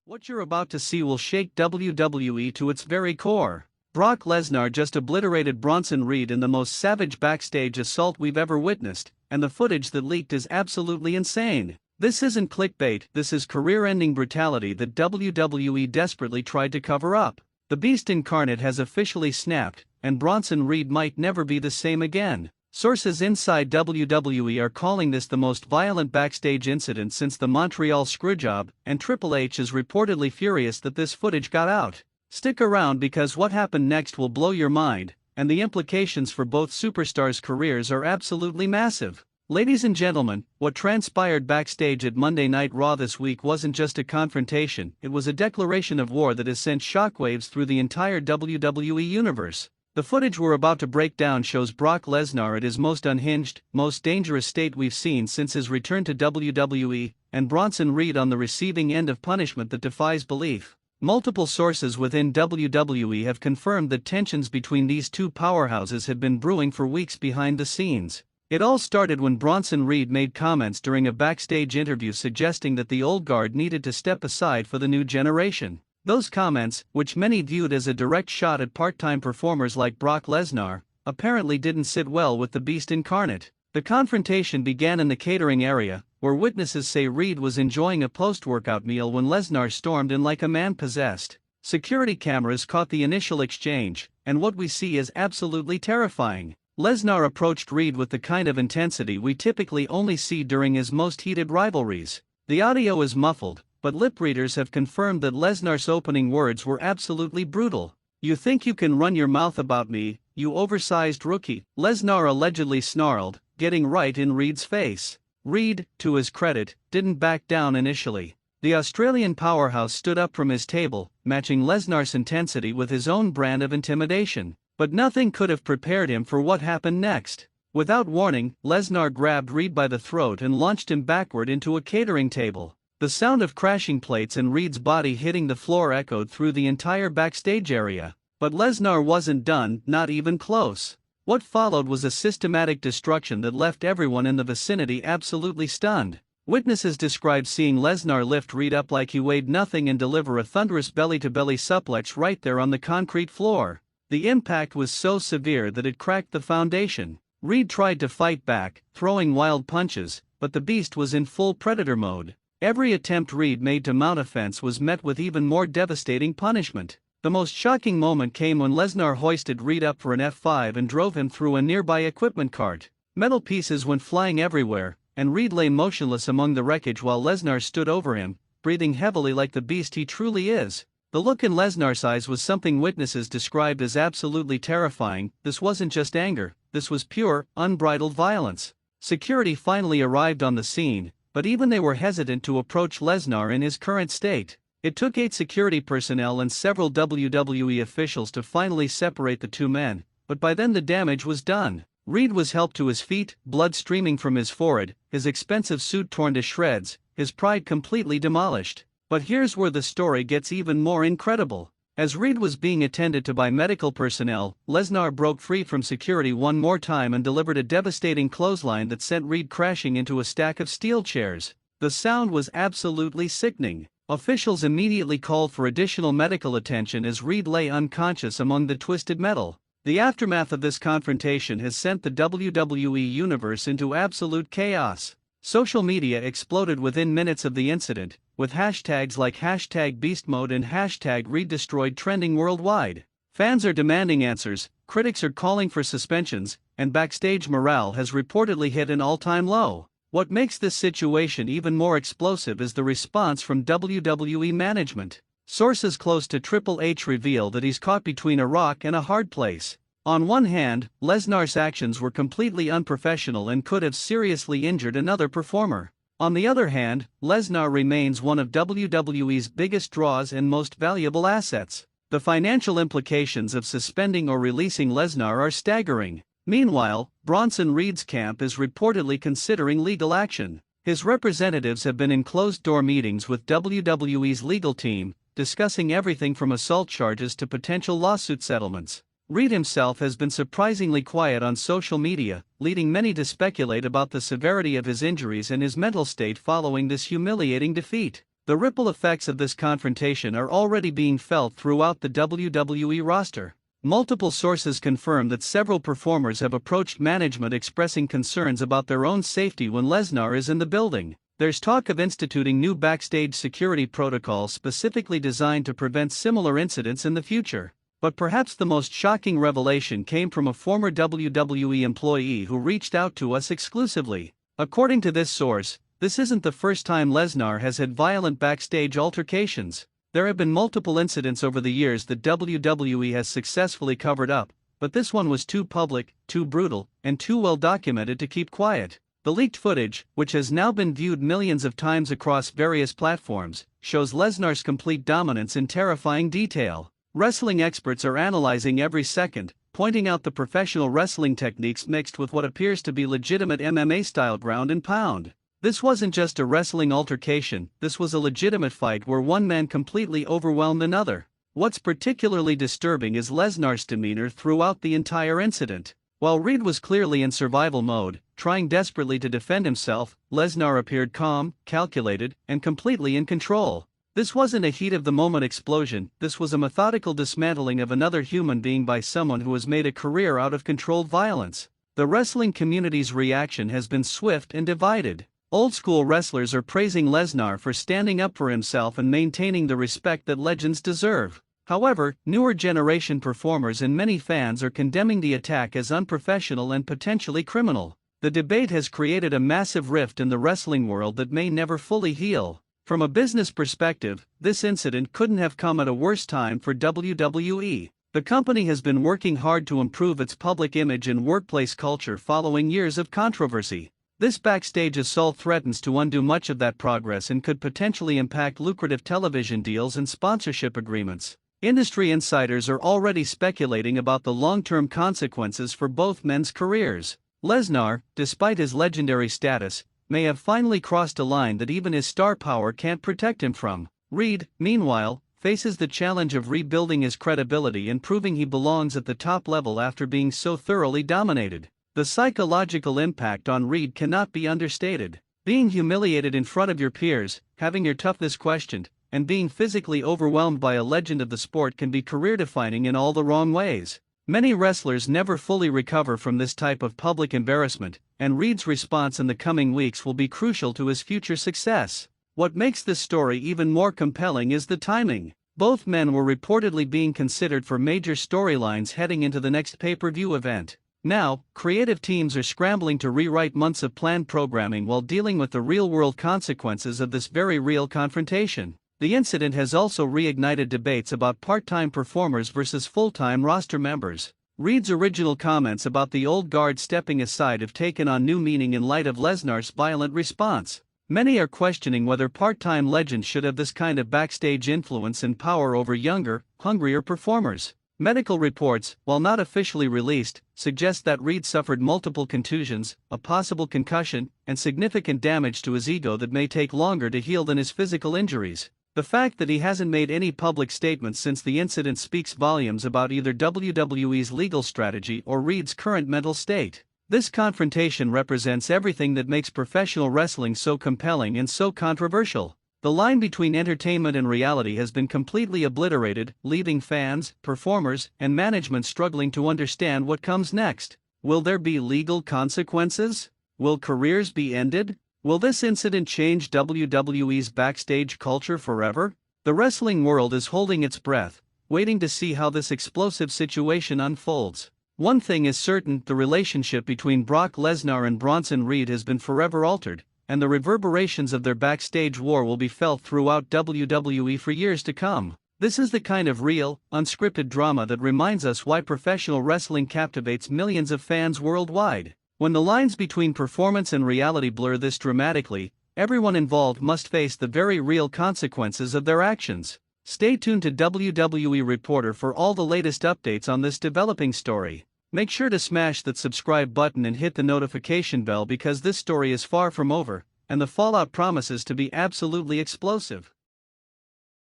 What you're about to see will shake WWE to its very core. Brock Lesnar just obliterated Bronson Reed in the most savage backstage assault we've ever witnessed, and the footage that leaked is absolutely insane. This isn't clickbait, this is career-ending brutality that WWE desperately tried to cover up. The Beast incarnate has officially snapped, and Bronson Reed might never be the same again. Sources inside WWE are calling this the most violent backstage incident since the Montreal Screwjob, and Triple H is reportedly furious that this footage got out. Stick around because what happened next will blow your mind, and the implications for both superstars' careers are absolutely massive. Ladies and gentlemen, what transpired backstage at Monday Night Raw this week wasn't just a confrontation, it was a declaration of war that has sent shockwaves through the entire WWE universe. The footage we're about to break down shows Brock Lesnar at his most unhinged, most dangerous state we've seen since his return to WWE, and Bronson Reed on the receiving end of punishment that defies belief. Multiple sources within WWE have confirmed that tensions between these two powerhouses had been brewing for weeks behind the scenes. It all started when Bronson Reed made comments during a backstage interview suggesting that the old guard needed to step aside for the new generation. Those comments, which many viewed as a direct shot at part-time performers like Brock Lesnar, apparently didn't sit well with the Beast incarnate. The confrontation began in the catering area, where witnesses say Reed was enjoying a post-workout meal when Lesnar stormed in like a man possessed. Security cameras caught the initial exchange, and what we see is absolutely terrifying. Lesnar approached Reed with the kind of intensity we typically only see during his most heated rivalries. The audio is muffled, but lip readers have confirmed that Lesnar's opening words were absolutely brutal. "You think you can run your mouth about me, you oversized rookie," Lesnar allegedly snarled, getting right in Reed's face. Reed, to his credit, didn't back down initially. The Australian powerhouse stood up from his table, matching Lesnar's intensity with his own brand of intimidation. But nothing could have prepared him for what happened next. Without warning, Lesnar grabbed Reed by the throat and launched him backward into a catering table. The sound of crashing plates and Reed's body hitting the floor echoed through the entire backstage area. But Lesnar wasn't done, not even close. What followed was a systematic destruction that left everyone in the vicinity absolutely stunned. Witnesses described seeing Lesnar lift Reed up like he weighed nothing and deliver a thunderous belly-to-belly suplex right there on the concrete floor. The impact was so severe that it cracked the foundation. Reed tried to fight back, throwing wild punches, but the Beast was in full predator mode. Every attempt Reed made to mount offense was met with even more devastating punishment. The most shocking moment came when Lesnar hoisted Reed up for an F5 and drove him through a nearby equipment cart. Metal pieces went flying everywhere, and Reed lay motionless among the wreckage while Lesnar stood over him, breathing heavily like the beast he truly is. The look in Lesnar's eyes was something witnesses described as absolutely terrifying. This wasn't just anger, this was pure, unbridled violence. Security finally arrived on the scene, but even they were hesitant to approach Lesnar in his current state. It took 8 security personnel and several WWE officials to finally separate the two men, but by then the damage was done. Reed was helped to his feet, blood streaming from his forehead, his expensive suit torn to shreds, his pride completely demolished. But here's where the story gets even more incredible. As Reed was being attended to by medical personnel, Lesnar broke free from security one more time and delivered a devastating clothesline that sent Reed crashing into a stack of steel chairs. The sound was absolutely sickening. Officials immediately called for additional medical attention as Reed lay unconscious among the twisted metal. The aftermath of this confrontation has sent the WWE universe into absolute chaos. Social media exploded within minutes of the incident, with hashtags like #BeastMode and #ReedDestroyed trending worldwide. Fans are demanding answers, critics are calling for suspensions, and backstage morale has reportedly hit an all-time low. What makes this situation even more explosive is the response from WWE management. Sources close to Triple H reveal that he's caught between a rock and a hard place. On one hand, Lesnar's actions were completely unprofessional and could have seriously injured another performer. On the other hand, Lesnar remains one of WWE's biggest draws and most valuable assets. The financial implications of suspending or releasing Lesnar are staggering. Meanwhile, Bronson Reed's camp is reportedly considering legal action. His representatives have been in closed-door meetings with WWE's legal team, discussing everything from assault charges to potential lawsuit settlements. Reed himself has been surprisingly quiet on social media, leading many to speculate about the severity of his injuries and his mental state following this humiliating defeat. The ripple effects of this confrontation are already being felt throughout the WWE roster. Multiple sources confirm that several performers have approached management expressing concerns about their own safety when Lesnar is in the building. There's talk of instituting new backstage security protocols specifically designed to prevent similar incidents in the future. But perhaps the most shocking revelation came from a former WWE employee who reached out to us exclusively. According to this source, this isn't the first time Lesnar has had violent backstage altercations. There have been multiple incidents over the years that WWE has successfully covered up, but this one was too public, too brutal, and too well documented to keep quiet. The leaked footage, which has now been viewed millions of times across various platforms, shows Lesnar's complete dominance in terrifying detail. Wrestling experts are analyzing every second, pointing out the professional wrestling techniques mixed with what appears to be legitimate MMA-style ground and pound. This wasn't just a wrestling altercation, this was a legitimate fight where one man completely overwhelmed another. What's particularly disturbing is Lesnar's demeanor throughout the entire incident. While Reed was clearly in survival mode, trying desperately to defend himself, Lesnar appeared calm, calculated, and completely in control. This wasn't a heat-of-the-moment explosion, this was a methodical dismantling of another human being by someone who has made a career out of controlled violence. The wrestling community's reaction has been swift and divided. Old-school wrestlers are praising Lesnar for standing up for himself and maintaining the respect that legends deserve. However, newer generation performers and many fans are condemning the attack as unprofessional and potentially criminal. The debate has created a massive rift in the wrestling world that may never fully heal. From a business perspective, this incident couldn't have come at a worse time for WWE. The company has been working hard to improve its public image and workplace culture following years of controversy. This backstage assault threatens to undo much of that progress and could potentially impact lucrative television deals and sponsorship agreements. Industry insiders are already speculating about the long-term consequences for both men's careers. Lesnar, despite his legendary status, may have finally crossed a line that even his star power can't protect him from. Reed, meanwhile, faces the challenge of rebuilding his credibility and proving he belongs at the top level after being so thoroughly dominated. The psychological impact on Reed cannot be understated. Being humiliated in front of your peers, having your toughness questioned, and being physically overwhelmed by a legend of the sport can be career-defining in all the wrong ways. Many wrestlers never fully recover from this type of public embarrassment, and Reed's response in the coming weeks will be crucial to his future success. What makes this story even more compelling is the timing. Both men were reportedly being considered for major storylines heading into the next pay-per-view event. Now, creative teams are scrambling to rewrite months of planned programming while dealing with the real-world consequences of this very real confrontation. The incident has also reignited debates about part-time performers versus full-time roster members. Reed's original comments about the old guard stepping aside have taken on new meaning in light of Lesnar's violent response. Many are questioning whether part-time legends should have this kind of backstage influence and power over younger, hungrier performers. Medical reports, while not officially released, suggest that Reed suffered multiple contusions, a possible concussion, and significant damage to his ego that may take longer to heal than his physical injuries. The fact that he hasn't made any public statements since the incident speaks volumes about either WWE's legal strategy or Reed's current mental state. This confrontation represents everything that makes professional wrestling so compelling and so controversial. The line between entertainment and reality has been completely obliterated, leaving fans, performers, and management struggling to understand what comes next. Will there be legal consequences? Will careers be ended? Will this incident change WWE's backstage culture forever? The wrestling world is holding its breath, waiting to see how this explosive situation unfolds. One thing is certain, the relationship between Brock Lesnar and Bronson Reed has been forever altered, and the reverberations of their backstage war will be felt throughout WWE for years to come. This is the kind of real, unscripted drama that reminds us why professional wrestling captivates millions of fans worldwide. When the lines between performance and reality blur this dramatically, everyone involved must face the very real consequences of their actions. Stay tuned to WWE Reporter for all the latest updates on this developing story. Make sure to smash that subscribe button and hit the notification bell because this story is far from over, and the fallout promises to be absolutely explosive.